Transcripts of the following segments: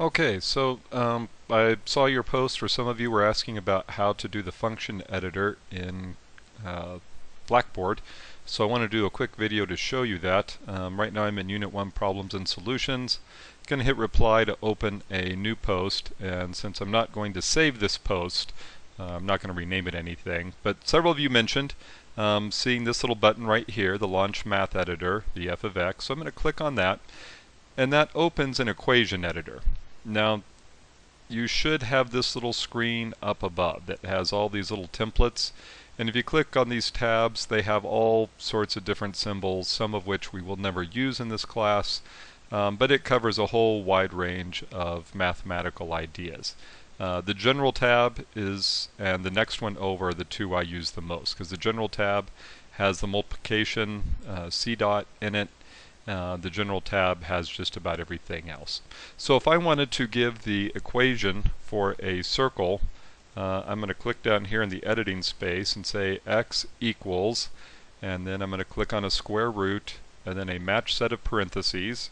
Okay, so I saw your post where some of you were asking about how to do the function editor in uh, Blackboard. So I want to do a quick video to show you that. Right now I'm in Unit 1 Problems and Solutions. Going to hit reply to open a new post, and since I'm not going to save this post, I'm not going to rename it anything, but several of you mentioned seeing this little button right here, the Launch Math Editor, the f of x. So I'm going to click on that, and that opens an equation editor. Now, you should have this little screen up above that has all these little templates, and if you click on these tabs, they have all sorts of different symbols, some of which we will never use in this class, but it covers a whole wide range of mathematical ideas. The General tab is, and the next one over, are the two I use the most, because the General tab has the multiplication C dot in it. The General tab has just about everything else. So if I wanted to give the equation for a circle, I'm going to click down here in the editing space and say x equals, and then I'm going to click on a square root and then a match set of parentheses,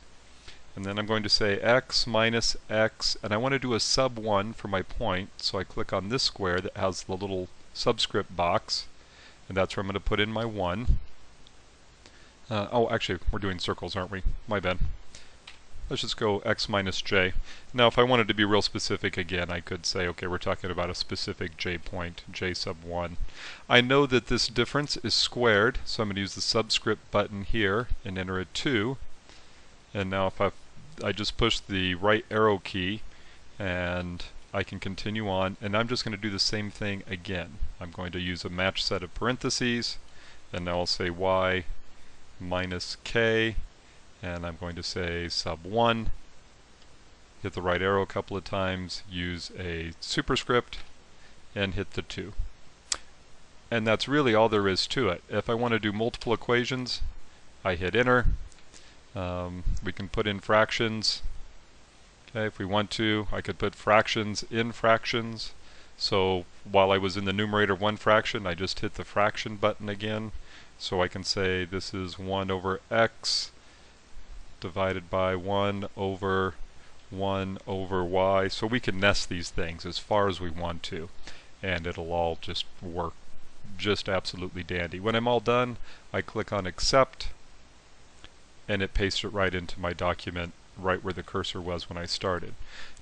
and then I'm going to say x minus x, and I want to do a sub 1 for my point, so I click on this square that has the little subscript box, and that's where I'm going to put in my 1. Oh, actually, we're doing circles, aren't we? My bad. Let's just go x minus j. Now, if I wanted to be real specific again, I could say, okay, we're talking about a specific j point, j sub 1. I know that this difference is squared, so I'm going to use the subscript button here and enter a 2. And now if I just push the right arrow key, and I can continue on, and I'm just going to do the same thing again. I'm going to use a match set of parentheses, and now I'll say y minus k, and I'm going to say sub 1, hit the right arrow a couple of times, use a superscript, and hit the 2. And that's really all there is to it. If I want to do multiple equations, I hit enter. We can put in fractions. Okay, if we want to, I could put fractions in fractions. So while I was in the numerator of one fraction, I just hit the fraction button again. So I can say this is 1 over x divided by 1 over y. So we can nest these things as far as we want to, and it'll all just work just absolutely dandy. When I'm all done, I click on accept, and it pastes it right into my document, right where the cursor was when I started.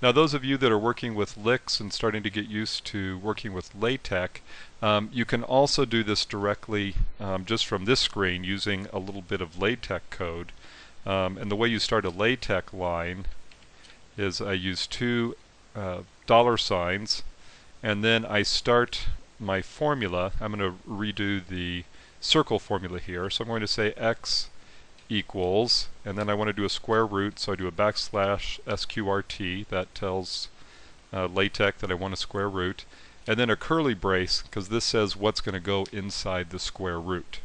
Now, those of you that are working with LIX and starting to get used to working with LaTeX, you can also do this directly just from this screen using a little bit of LaTeX code. And the way you start a LaTeX line is I use two dollar signs, and then I start my formula. I'm going to redo the circle formula here. So I'm going to say x equals, and then I want to do a square root, so I do a backslash sqrt. That tells LaTeX that I want a square root, and then a curly brace, because this says what's going to go inside the square root.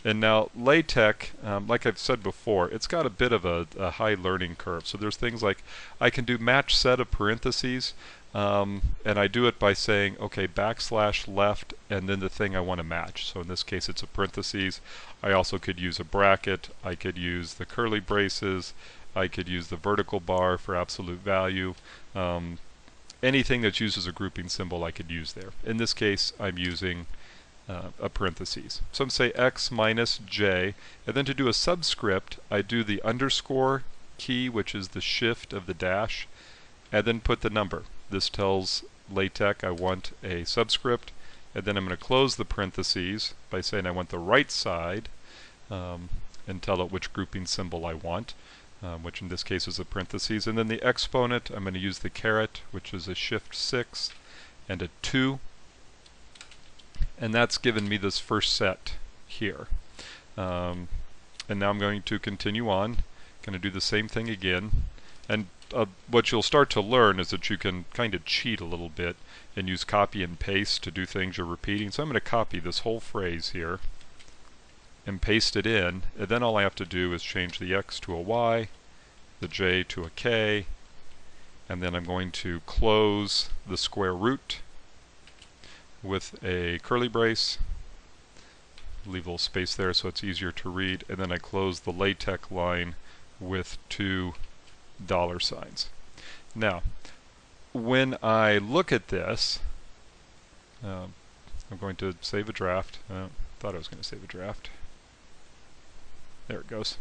And now LaTeX, like I've said before, it's got a bit of a high learning curve. So there's things like I can do match set of parentheses, and I do it by saying, okay, backslash left, and then the thing I want to match. So in this case, it's a parentheses. I also could use a bracket. I could use the curly braces. I could use the vertical bar for absolute value. Anything that uses a grouping symbol, I could use there. In this case, I'm using a parentheses. So I'm going to say x minus j, and then to do a subscript, I do the underscore key, which is the shift of the dash, and then put the number. This tells LaTeX I want a subscript, and then I'm going to close the parentheses by saying I want the right side, and tell it which grouping symbol I want, which in this case is a parentheses. And then the exponent, I'm going to use the caret, which is a shift 6 and a 2, and that's given me this first set here. And now I'm going to continue on, going to do the same thing again. And what you'll start to learn is that you can kind of cheat a little bit and use copy and paste to do things you're repeating. So I'm going to copy this whole phrase here and paste it in, and then all I have to do is change the x to a y, the j to a k, and then I'm going to close the square root with a curly brace, leave a little space there so it's easier to read, and then I close the LaTeX line with two dollar signs. Now, when I look at this, I'm going to save a draft. Thought I was going to save a draft. There it goes.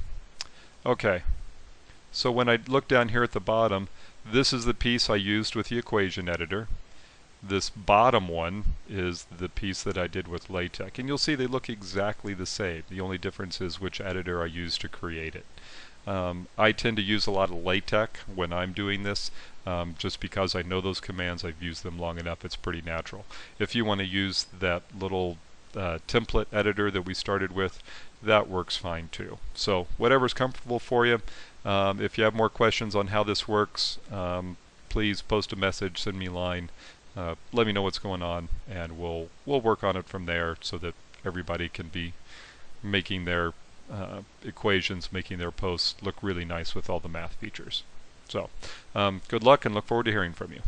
Okay, so when I look down here at the bottom, this is the piece I used with the equation editor. This bottom one is the piece that I did with LaTeX, and you'll see they look exactly the same. The only difference is which editor I used to create it. I tend to use a lot of LaTeX when I'm doing this, just because I know those commands. I've used them long enough. It's pretty natural. If you want to use that little template editor that we started with, that works fine too. So whatever's comfortable for you. If you have more questions on how this works, please post a message, send me a line, let me know what's going on, and we'll work on it from there so that everybody can be making their equations, making their posts look really nice with all the math features. So good luck, and look forward to hearing from you.